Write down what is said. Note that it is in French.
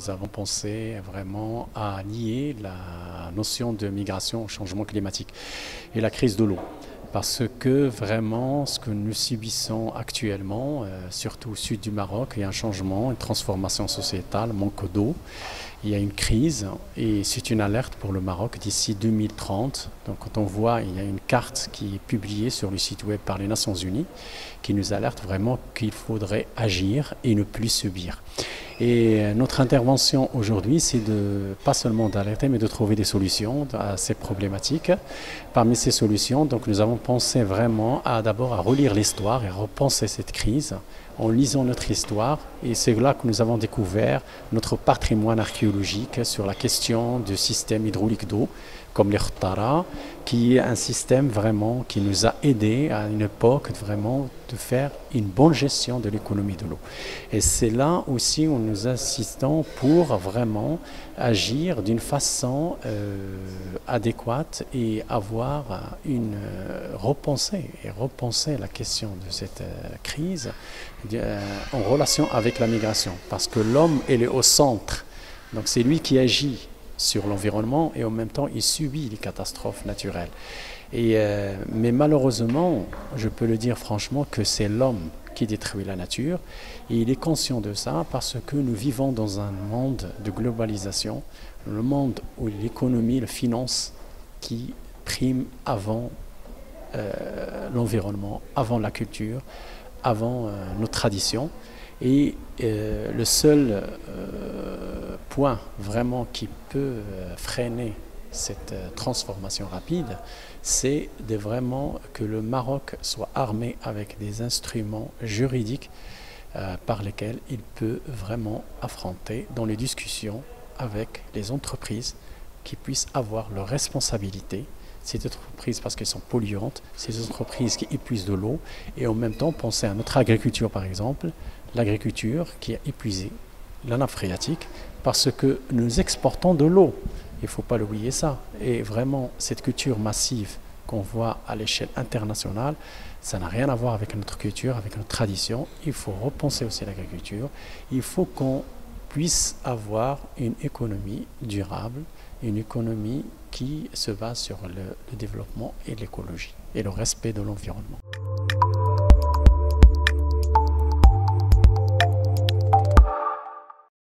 nous avons pensé vraiment à lier la notion de migration au changement climatique et la crise de l'eau. Parce que vraiment, ce que nous subissons actuellement, surtout au sud du Maroc, il y a un changement, une transformation sociétale, manque d'eau. Il y a une crise et c'est une alerte pour le Maroc d'ici 2030. Donc quand on voit, il y a une carte qui est publiée sur le site web par les Nations Unies qui nous alerte vraiment qu'il faudrait agir et ne plus subir. Et notre intervention aujourd'hui, c'est de pas seulement d'alerter, mais de trouver des solutions à ces problématiques. Parmi ces solutions, donc, nous avons pensé vraiment d'abord à relire l'histoire et à repenser cette crise en lisant notre histoire. Et c'est là que nous avons découvert notre patrimoine archéologique sur la question du système hydraulique d'eau, comme les Khtara, qui est un système vraiment qui nous a aidés à une époque vraiment de faire une bonne gestion de l'économie de l'eau. Et c'est là aussi où nous insistons pour vraiment agir d'une façon adéquate et avoir repenser la question de cette crise en relation avec la migration. Parce que l'homme, il est au centre. Donc c'est lui qui agit sur l'environnement et en même temps il subit les catastrophes naturelles. Mais malheureusement, je peux le dire franchement que c'est l'homme qui détruit la nature et il est conscient de ça parce que nous vivons dans un monde de globalisation, le monde où l'économie, la finance qui prime avant l'environnement, avant la culture, avant nos traditions. Et le seul point vraiment qui peut freiner cette transformation rapide, c'est de vraiment que le Maroc soit armé avec des instruments juridiques par lesquels il peut vraiment affronter dans les discussions avec les entreprises qui puissent avoir leurs responsabilités. Ces entreprises parce qu'elles sont polluantes, ces entreprises qui épuisent de l'eau et en même temps penser à notre agriculture par exemple, l'agriculture qui a épuisé la nappe phréatique parce que nous exportons de l'eau. Il ne faut pas l'oublier ça. Et vraiment, cette culture massive qu'on voit à l'échelle internationale, ça n'a rien à voir avec notre culture, avec notre tradition. Il faut repenser aussi l'agriculture. Il faut qu'on puisse avoir une économie durable, une économie qui se base sur le développement et l'écologie et le respect de l'environnement.